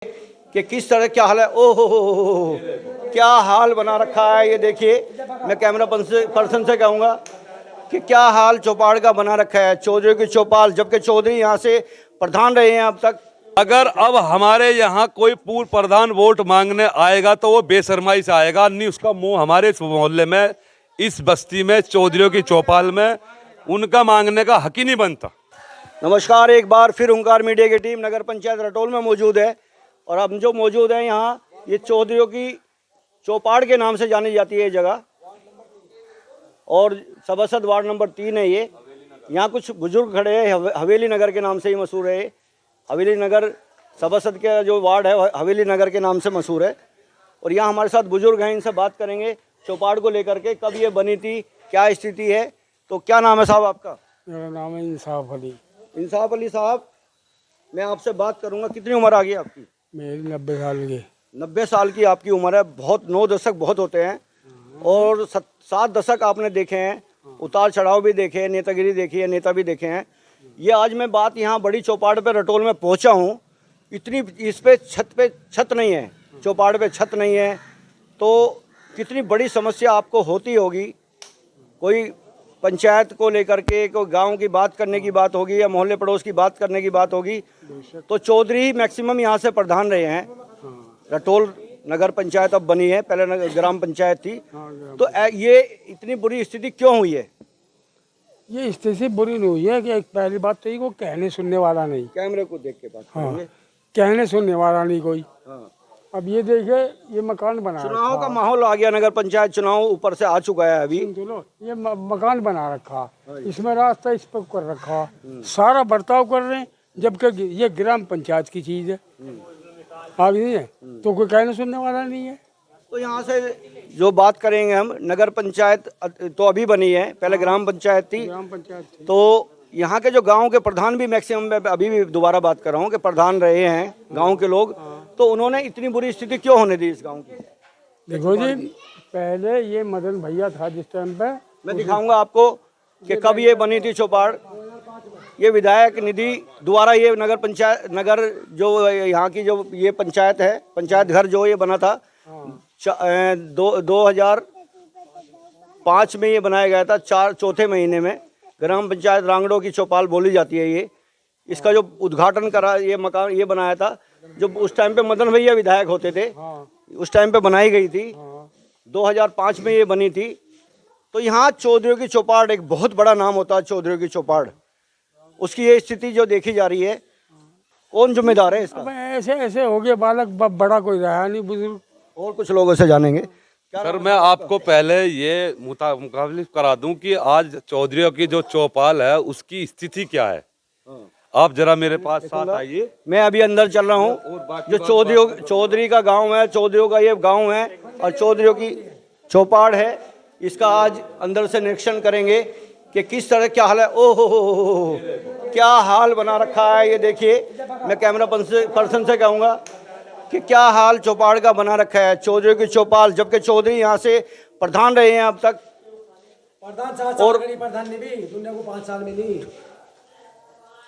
कि किस तरह क्या हाल है। ओहो हो, क्या हाल बना रखा है ये देखिए। मैं कैमरा पर्सन से कहूँगा कि क्या हाल चौपाड़ का बना रखा है। चौधरी की चौपाल, जबकि चौधरी यहाँ से प्रधान रहे हैं अब तक। अगर अब हमारे यहाँ कोई पूर्व प्रधान वोट मांगने आएगा तो वो बेशर्माई से आएगा, नहीं उसका मुंह हमारे इस मोहल्ले में, इस बस्ती में, चौधरियों की चौपाल में उनका मांगने का हक ही नहीं बनता। नमस्कार, एक बार फिर ओंकार मीडिया की टीम नगर पंचायत रटोल में मौजूद है और हम जो मौजूद हैं यहाँ, ये चौधरियों की चौपाड़ के नाम से जानी जाती है ये जगह और सभासद वार्ड नंबर 3 है ये। यहाँ कुछ बुजुर्ग खड़े हैं, हवेली नगर के नाम से ही मशहूर है। हवेली नगर सभासद का जो वार्ड है हवेली नगर के नाम से मशहूर है और यहाँ हमारे साथ बुजुर्ग हैं, इनसे बात करेंगे चौपाड़ को लेकर के, कब ये बनी थी, क्या स्थिति है। तो क्या नाम है साहब आपका? मेरा नाम है इंसाफ अली। इंसाफ अली साहब, मैं आपसे बात करूंगा, कितनी उम्र आ गई आपकी? मेरी 90 साल की। 90 साल की आपकी उम्र है। बहुत 9 दशक बहुत होते हैं और 7 दशक आपने देखे हैं, उतार चढ़ाव भी देखे हैं, नेतागिरी देखी है, नेता भी देखे हैं। ये आज मैं बात यहाँ बड़ी चौपाड़ पे रटोल में पहुँचा हूँ, इतनी इस पे छत नहीं है, चौपाड़ पे छत नहीं है, तो कितनी बड़ी समस्या आपको होती होगी। कोई पंचायत को लेकर के, कोई गांव की बात करने की बात होगी या मोहल्ले पड़ोस की बात करने की बात होगी, तो चौधरी ही मैक्सिमम यहाँ से प्रधान रहे हैं। रटोल नगर पंचायत अब बनी है, पहले ग्राम पंचायत थी। तो ये इतनी बुरी स्थिति क्यों हुई है? ये स्थिति बुरी नहीं हुई है कि एक पहली बात तो ये को कहने सुनने वाला नहीं। कैमरे को देख के बात करेंगे। कहने सुनने वाला नहीं कोई। हाँ। अब ये देखे, ये मकान बना चुनाव का माहौल आ गया, नगर पंचायत चुनाव ऊपर से आ चुका है अभी। चलो, ये मकान बना रखा, इसमें रास्ता इस पर कर रखा, सारा बर्ताव कर रहे हैं, जबकि ये ग्राम पंचायत की चीज है, आप नहीं है, तो कोई कहने सुनने वाला नहीं है। तो यहाँ से जो बात करेंगे हम, नगर पंचायत तो अभी बनी है, पहले ग्राम पंचायत थी। ग्राम पंचायत थी। तो यहाँ के जो गांव के प्रधान भी मैक्सिमम, मैं अभी भी दोबारा बात कर रहा हूँ कि प्रधान रहे हैं गांव के लोग, तो उन्होंने इतनी बुरी स्थिति क्यों होने दी इस गांव की? देखो जी, पहले ये मदन भैया था जिस टाइम पे, मैं दिखाऊंगा आपको कि कब ये बनी थी चौपाड़। ये विधायक निधि द्वारा ये नगर जो यहाँ की जो ये पंचायत है, पंचायत घर जो ये बना था 2005 में ये बनाया गया था। चौथे महीने में ग्राम पंचायत रांगड़ो की चौपाल बोली जाती है ये। इसका जो उद्घाटन करा, ये मकान ये बनाया था जो उस टाइम पे मदन भैया विधायक होते थे, उस टाइम पे बनाई गई थी। 2005 में ये बनी थी। तो यहाँ चौधरियों की चौपाड़ एक बहुत बड़ा नाम होता है, चौधरियों की चौपाड़। उसकी ये स्थिति जो देखी जा रही है, कौन जिम्मेदार है इसका? ऐसे ऐसे हो गए बालक, बड़ा कोई रहा नहीं, बुजुर्ग। और कुछ लोगों से जानेंगे। सर, मैं आपको पहले ये मुकाबले करा दूं कि आज चौधरियों की जो चौपाल है उसकी स्थिति क्या है। आप जरा मेरे पास साथ आइए। मैं अभी अंदर चल रहा हूँ। जो चौधरी का गांव है, चौधरियों का ये गांव है और चौधरियों की चौपाड़ है, इसका आज अंदर से निरीक्षण करेंगे कि किस तरह क्या हाल है। ओहो हो, क्या हाल बना रखा है ये देखिए। मैं कैमरा पर्सन से कहूँगा कि क्या हाल चौपाड़ का बना रखा है। चौधरी की चौपाल, जबकि चौधरी यहाँ से प्रधान रहे हैं अब तक। और प्रधान ने भी दुनिया को 5 साल मिली।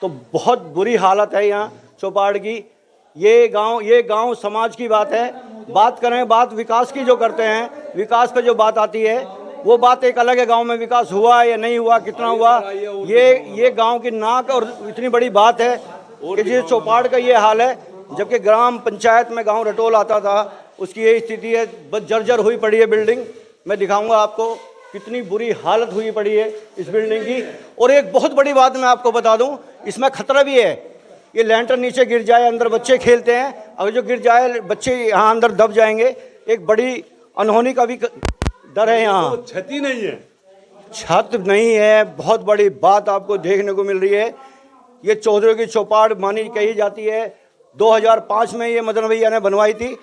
तो बहुत बुरी हालत है यहाँ चौपाड़ की। ये गांव समाज की बात है। बात करें, बात विकास की जो करते हैं, विकास पे जो बात आती है वो बात एक अलग है। गांव में विकास हुआ या नहीं हुआ, कितना हुआ, ये गांव की नाक और इतनी बड़ी बात है कि जिस चौपाड़ का ये हाल है। जबकि ग्राम पंचायत में गांव रटोल आता था, उसकी ये स्थिति है, बस जर्जर हुई पड़ी है बिल्डिंग। मैं दिखाऊंगा आपको कितनी बुरी हालत हुई पड़ी है इस बिल्डिंग की। और एक बहुत बड़ी बात मैं आपको बता दूं, इसमें खतरा भी है। ये लैंटर नीचे गिर जाए, अंदर बच्चे खेलते हैं, अगर जो गिर जाए बच्चे यहाँ अंदर दब जाएंगे। एक बड़ी अनहोनी का भी डर है यहाँ। छत ही नहीं है, छत नहीं है, बहुत बड़ी बात आपको देखने को मिल रही है। ये चौधरी की चौपाड़ मानी कही जाती है। 2005 में ये मदन भैया ने बनवाई थी।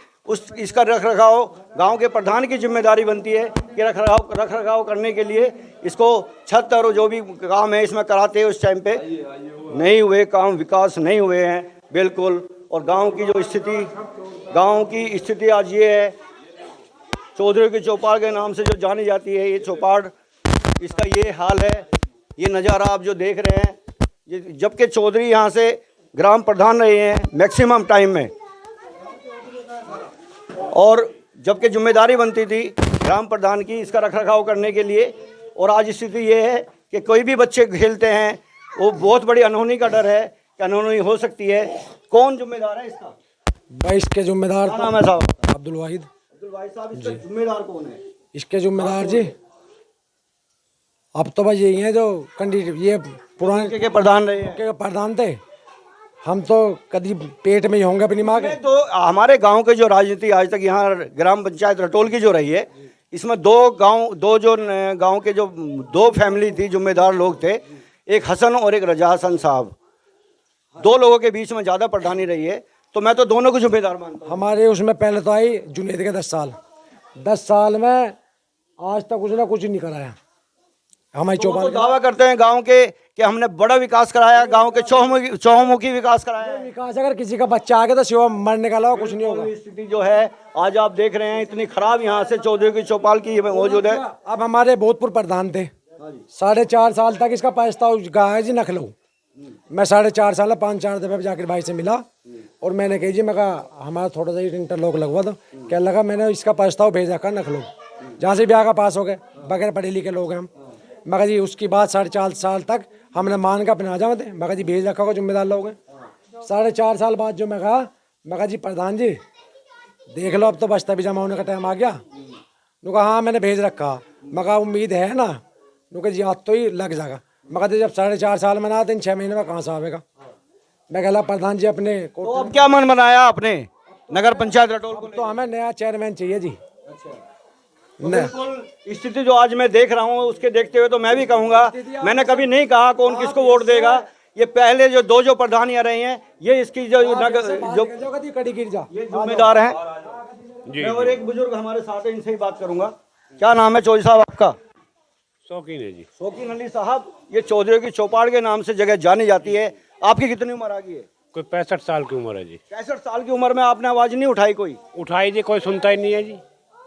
इसका रख रखाव गाँव के प्रधान की जिम्मेदारी बनती है कि रख रखाव करने के लिए इसको छत और जो भी काम है इसमें कराते हैं। उस टाइम पे नहीं हुए काम, विकास नहीं हुए हैं बिल्कुल। और गांव की स्थिति आज ये है, चौधरी की चौपाड़ के नाम से जो जानी जाती है ये चौपाड़, इसका ये हाल है। ये नज़ारा आप जो देख रहे हैं, जबकि चौधरी यहाँ से ग्राम प्रधान रहे हैं मैक्सिमम टाइम में। और जबकि जिम्मेदारी बनती थी ग्राम प्रधान की इसका रखरखाव करने के लिए, और आज स्थिति ये है कि कोई भी बच्चे खेलते हैं, वो बहुत बड़ी अनहोनी का डर है कि अनहोनी हो सकती है। कौन जिम्मेदार है इसका? भाई इसके जिम्मेदार क्या नाम है साहब? अब्दुल वाहिद। अब्दुल भाई साहब, इसका जिम्मेदार कौन है? इसके जिम्मेदार जी अब तो भाई यही है जो कैंडिडेट ये पुराने के प्रधान रहे हैं। के प्रधान थे। हम तो कभी पेट में ही होंगे अपनी माँ के। तो हमारे गांव के जो राजनीति आज तक यहाँ ग्राम पंचायत रटोल की जो रही है, इसमें दो गांव के जो दो फैमिली थी, जिम्मेदार लोग थे, एक हसन और एक रजा हसन साहब, दो लोगों के बीच में ज़्यादा प्रधानी रही है। तो मैं तो दोनों को जिम्मेदार मानता हूँ। हमारे उसमें पहले तो आई जुनेद के 10 साल में आज तक उसने कुछ नहीं कराया। हमारी तो वो चौपाल तो दावा करते हैं गांव के कि हमने बड़ा विकास कराया, गांव के चौमुखी विकास कराया है। विकास अगर किसी का बच्चा आ गया तो सिवा मरने का अलावा कुछ नहीं होगा। स्थिति जो है आज आप देख रहे हैं इतनी खराब यहाँ से चौधरी की चौपाल की मौजूद है। अब हमारे भूतपूर्व प्रधान थे, 4.5 साल तक इसका प्रस्ताव गया है जी नखलो। मैं 4.5 साल 5-4 दफे जाकर भाई से मिला और मैंने कही जी, मैं कहा हमारा थोड़ा सा इंटरलॉक लगवा दो। क्या लगा, मैंने इसका प्रस्ताव भेजा कर नखलो, जहाँ से ब्याह का पास हो गए, बगैर पढ़े लिखे लोग हैं हम। मैं कहा जी उसकी बात 4.5 साल तक हमने मान का अपना जाओ थे। मैं कहा जी भेज रखा होगा, जिम्मेदार लोग हैं। 4.5 साल बाद जो मैं कहा जी प्रधान जी देख लो, अब तो बस्ता भी जमा होने का टाइम आ गया। नु कहा हाँ मैंने भेज रखा। मैं कहा उम्मीद है ना? नु कहा जी आज तो ही लग जाएगा। मैं कहते जब 4.5 साल में ना आते 6 महीने में कहाँ से आवेगा। मैं कहला प्रधान जी अपने तो अब क्या मन बनाया आपने नगर पंचायत रटोल को? तो हमें नया चेयरमैन चाहिए जी। बिल्कुल स्थिति जो आज मैं देख रहा हूँ उसके देखते हुए तो मैं भी कहूँगा, मैंने कभी नहीं कहा कौन किसको वोट देगा। ये पहले जो दो प्रधानियाँ रही हैं, ये इसकी जो कड़ी गिर जा ये जिम्मेदार हैं। मैं और एक बुजुर्ग हमारे साथ है, इनसे ही बात करूंगा। क्या नाम है चौधरी साहब आपका? शौकीन है जी। शौकीन अली साहब, ये चौधरी की चौपाड़ के नाम से जगह जानी जाती है। आपकी कितनी उम्र आ गई है? कोई 65 साल की उम्र है जी। 65 साल की उम्र में आपने आवाज नहीं उठाई? कोई उठाई जी, कोई सुनता ही नहीं है जी,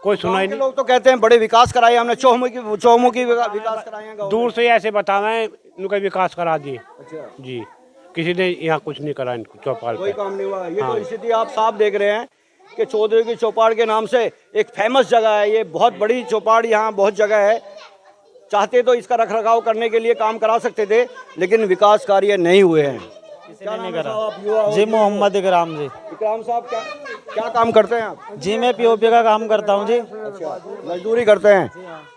कोई सुना ही गाँव के नहीं। लोग तो कहते हैं बड़े विकास कराए हमने, चौमुखी विकास कराए हैं गाँव में। दूर से ऐसे बतावे इनका विकास करा दिए अच्छा, जी, किसी ने यहाँ कुछ नहीं करा इनको चौपाल कोई पे। काम नहीं हुआ। ये तो स्थिति आप साफ देख रहे हैं कि चौधरी की चौपाड़ के नाम से एक फेमस जगह है, ये बहुत बड़ी चौपाड़, यहाँ बहुत जगह है। चाहते तो इसका रखरखाव करने के लिए काम करा सकते थे, लेकिन विकास कार्य नहीं हुए हैं। क्या नाम है साहब? आप युवा हो? जी मोहम्मद इकराम जी। इकराम साहब, क्या काम करते हैं आप? जी मैं पीओपी का काम करता हूँ जी। अच्छा, मजदूरी करते हैं।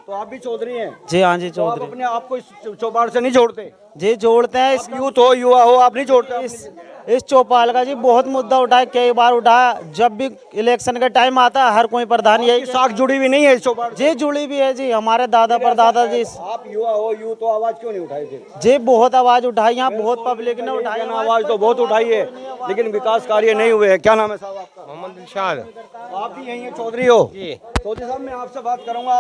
तो आप भी चौधरी हैं? जी हाँ जी तो आप चौधरी। अपने आप को इस चौपाड़ से नहीं जोड़ते? जी जोड़ते हैं आप यूथ हो, युवा हो, आप नहीं जोड़ते? इस चौपाल का जी बहुत मुद्दा उठाया, कई बार उठाया। जब भी इलेक्शन का टाइम आता है हर कोई प्रधान ये यही साख जुड़ी भी नहीं है इस चौपाड़ से? जी जुड़ी भी है जी, हमारे दादा परदादा जी। आप युवा हो, यूथ हो, आवाज क्यों नहीं उठाई थे? जी बहुत आवाज उठाई, यहाँ बहुत पब्लिक ने उठाई। आवाज तो बहुत उठाई है, लेकिन विकास कार्य नहीं हुए हैं। क्या नाम है साहब आपका? मोहम्मद दिलशाद। आप भी यही है, चौधरी हो? जी चौधरी साहब, मैं आपसे बात करूंगा,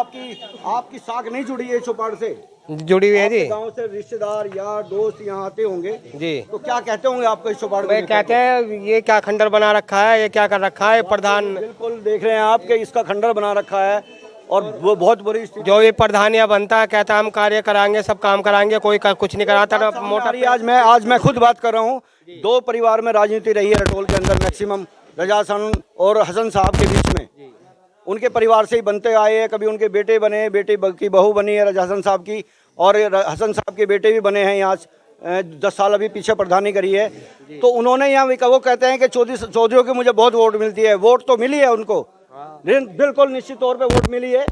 आपकी साख नहीं जुड़ी है चौपाड़ से? जुड़ी हुई है जी। गांव से रिश्तेदार यार दोस्त यहाँ आते होंगे जी तो क्या कहते होंगे आपको इस चौपाड़ वे को? कहते हैं ये क्या खंडर बना रखा है, ये क्या कर रखा है प्रधान। बिल्कुल देख रहे हैं आप कि इसका खंडर बना रखा है और वो बहुत बुरी स्थिति। जो ये प्रधानिया बनता है कहता है हम कार्य कराएंगे, सब काम कराएंगे, कोई कुछ नहीं कराता। मोटर आज मैं खुद बात कर रहा हूँ। दो परिवार में राजनीति रही है रटोल के अंदर, मैक्सिमम रजा हसन और हसन साहब के बीच में। उनके परिवार से ही बनते आए हैं, कभी उनके बेटे बने, बेटे की बहू बनी है रजा हसन साहब की, और हसन साहब के बेटे भी बने हैं। यहाँ 10 साल अभी पीछे प्रधानी करी है। तो उन्होंने यहाँ वो कहते हैं कि चौधरियों की मुझे बहुत वोट मिलती है। वोट तो मिली है उनको, बिल्कुल निश्चित तौर पे वोट मिली है,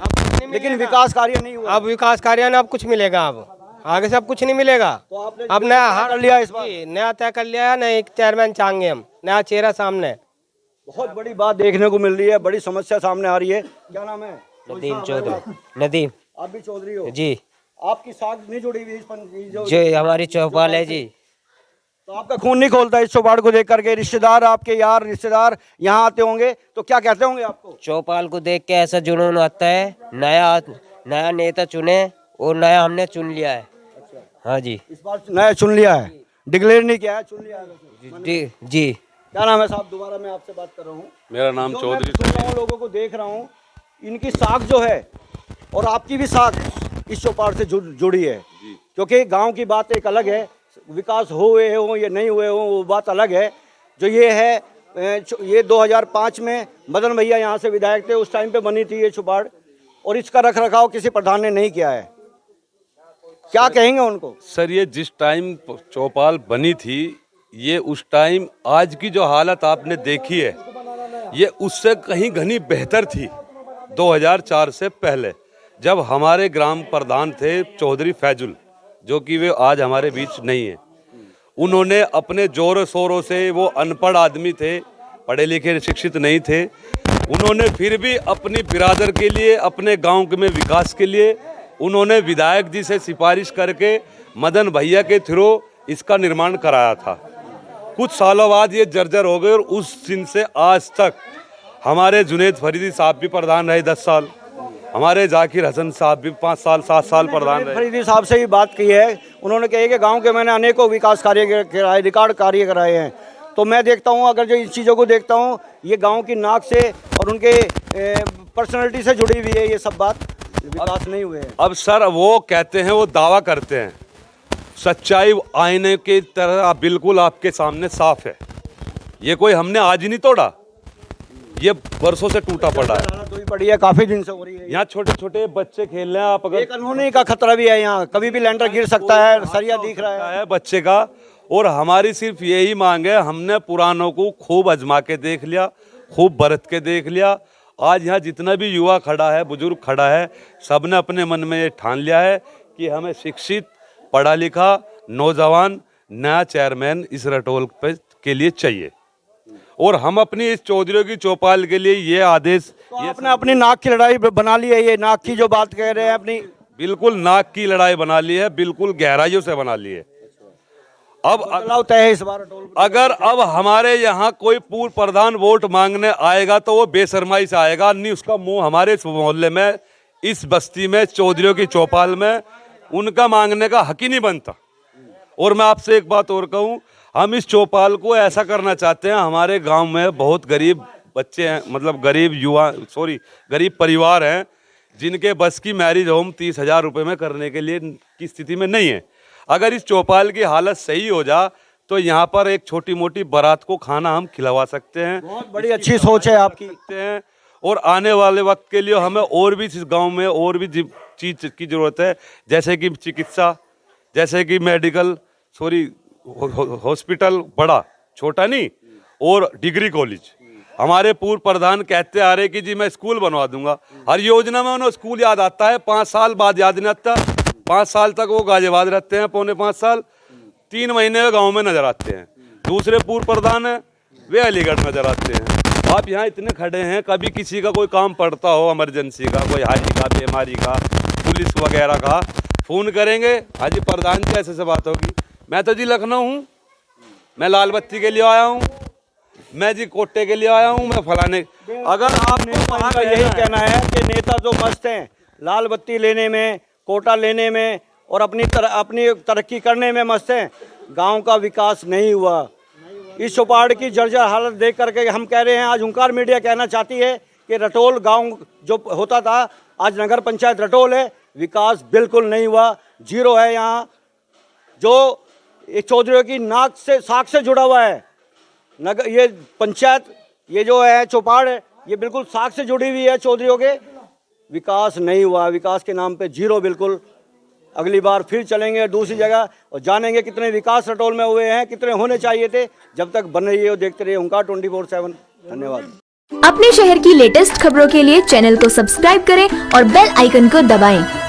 लेकिन विकास कार्य नहीं हुआ। अब विकास कार्य ना अब कुछ मिलेगा, अब आगे से अब कुछ नहीं मिलेगा। तो आपने अब नया हार कर लिया इस बार? नया तय कर लिया है, नया एक चेयरमैन चाहेंगे हम, नया चेहरा सामने। बहुत बड़ी बात देखने को मिल रही है, बड़ी समस्या सामने आ रही है। क्या नाम है? नदीम चौधरी। नदीम आप भी चौधरी हो? जी। आपकी साख नहीं जुड़ी हुई इस जो हमारी चौपाल है जी। तो आपका खून नहीं खोलता इस चौपाड़ को देख करके? रिश्तेदार, आपके यार रिश्तेदार यहाँ आते होंगे तो क्या कहते होंगे आपको? चौपाल को देख के ऐसा जुनून आता है, नया नेता चुने और नया हमने चुन लिया है। हाँ जी। इस बार नया चुन लिया है, डिक्लेयर नहीं किया है, चुन लिया है। जी। क्या नाम है साहब? दोबारा मैं आपसे बात कर रहा हूँ। मेरा नाम जो चौधरी मैं सुन रहा हूँ, लोगों को देख रहा हूँ, इनकी साख जो है और आपकी भी साख इस चौपाड़ से जुड़ी है। क्योंकि गांव की बात एक अलग है, विकास हुए हो या नहीं हुए हो वो बात अलग है। जो ये है ये 2005 में मदन भैया यहाँ से विधायक थे, उस टाइम पे बनी थी ये चौपाड़, और इसका रख रखाव किसी प्रधान ने नहीं किया है। क्या कहेंगे उनको? सर ये जिस टाइम चौपाल बनी थी, ये उस टाइम आज की जो हालत आपने देखी है, ये उससे कहीं घनी बेहतर थी 2004 से पहले, जब हमारे ग्राम प्रधान थे चौधरी फैजुल, जो कि वे आज हमारे बीच नहीं है। उन्होंने अपने जोरों शोरों से, वो अनपढ़ आदमी थे, पढ़े लिखे शिक्षित नहीं थे, उन्होंने फिर भी अपनी बिरादर के लिए, अपने गांव में विकास के लिए उन्होंने विधायक जी से सिफारिश करके मदन भैया के थ्रू इसका निर्माण कराया था। कुछ सालों बाद ये जर्जर हो गए और उस दिन से आज तक हमारे जुनेद फरीदी साहब भी प्रधान रहे 10 साल, हमारे जाकिर हसन साहब भी 5 साल 7 साल प्रधान रहे। फरीदी साहब से ही बात की है, उन्होंने कहा कि गांव के मैंने अनेकों विकास कार्य कराए, रिकॉर्ड कार्य कराए हैं। तो मैं देखता हूं, अगर जो इन चीज़ों को देखता हूं, ये गांव की नाक से और उनके पर्सनैलिटी से जुड़ी हुई है, ये सब बात विकास नहीं हुए हैं। अब सर वो कहते हैं, वो दावा करते हैं, सच्चाई आईने की तरह बिल्कुल आपके सामने साफ है। ये कोई हमने आज ही नहीं तोड़ा, ये वर्षों से टूटा पड़ा है, हालत हुई पड़ी है, काफी दिन से हो रही है। यहाँ छोटे छोटे बच्चे खेल रहे हैं, आप अगर एक अनहोनी का खतरा भी है, यहाँ कभी भी लेंटर गिर सकता है, सरिया दिख रहा है बच्चे का। और हमारी सिर्फ यही मांग है, हमने पुरानों को खूब आजमा के देख लिया, खूब बरत के देख लिया। आज यहाँ जितना भी युवा खड़ा है, बुजुर्ग खड़ा है, सबने अपने मन में ये ठान लिया है कि हमें शिक्षित, पढ़ा लिखा, नौजवान, नया चेयरमैन इस रटोल पे के लिए चाहिए। और हम अपनी इस चौधरी की चौपाल के लिए ये आदेश, तो आपने अपनी नाक की लड़ाई बना ली है, ये नाक की जो बात कह रहे हैं अपनी, बिल्कुल नाक की लड़ाई बना ली है, बिल्कुल गहराइयों से बना ली है। अब बदलाव तय है इस बार रटोल। अगर अब हमारे यहाँ कोई पूर्व प्रधान वोट मांगने आएगा तो वो बेशर्माई से आएगा, नहीं उसका मुंह हमारे इस मोहल्ले में, इस बस्ती में, चौधरियों की चौपाल में उनका मांगने का हक ही नहीं बनता। और मैं आपसे एक बात और कहूँ, हम इस चौपाल को ऐसा करना चाहते हैं, हमारे गांव में बहुत गरीब बच्चे हैं, मतलब गरीब परिवार हैं, जिनके बस की मैरिज होम 30,000 रुपये में करने के लिए की स्थिति में नहीं है। अगर इस चौपाल की हालत सही हो जा तो यहाँ पर एक छोटी मोटी बारात को खाना हम खिलवा सकते हैं। बहुत बड़ी अच्छी सोच है आपकी। और आने वाले वक्त के लिए हमें और भी इस गांव में और भी चीज़ की ज़रूरत है, जैसे कि चिकित्सा, जैसे कि मेडिकल, हॉस्पिटल, बड़ा छोटा नहीं, और डिग्री कॉलेज। हमारे पूर्व प्रधान कहते आ रहे कि जी मैं स्कूल बनवा दूंगा, हर योजना में उन्हें स्कूल याद आता है, 5 साल बाद याद नहीं आता। 5 साल तक वो गाजियाबाद रहते हैं, 4.5 साल, 3 महीने में गाँव में नजर आते हैं। दूसरे पूर्व प्रधान हैं, वे अलीगढ़ नजर आते हैं। आप यहाँ इतने खड़े हैं, कभी किसी का कोई काम पड़ता हो, इमरजेंसी का, कोई हाजी का, बीमारी का, पुलिस वगैरह का, फ़ोन करेंगे, हाजी प्रधान जी ऐसे से बात होगी, मैं तो जी लखनऊ हूँ, मैं लाल बत्ती के लिए आया हूँ, मैं जी कोटे के लिए आया हूँ, मैं फलाने। अगर आपको यही कहना है कि नेता जो मस्त हैं लाल बत्ती लेने में, कोटा लेने में और अपनी तरक्की करने में मस्त हैं, गांव का विकास नहीं हुआ। इस चौपाड़ की जर्जर हालत देख करके हम कह रहे हैं, आज हुंकार मीडिया कहना चाहती है कि रटोल गांव जो होता था आज नगर पंचायत रटोल है, विकास बिल्कुल नहीं हुआ, जीरो है। यहाँ जो एक चौधरियों की नाक से साख से जुड़ा हुआ है नगर, ये पंचायत, ये जो है चौपाड़ है, ये बिल्कुल साख से जुड़ी हुई है चौधरियों के। विकास नहीं हुआ, विकास के नाम पे जीरो बिल्कुल। अगली बार फिर चलेंगे दूसरी जगह और जानेंगे कितने विकास रटोल में हुए हैं, कितने होने चाहिए थे। जब तक बन रही है और देखते रहिए हुंकार 24/7। धन्यवाद। अपने शहर की लेटेस्ट खबरों के लिए चैनल को सब्सक्राइब करें और बेल आइकन को दबाएं।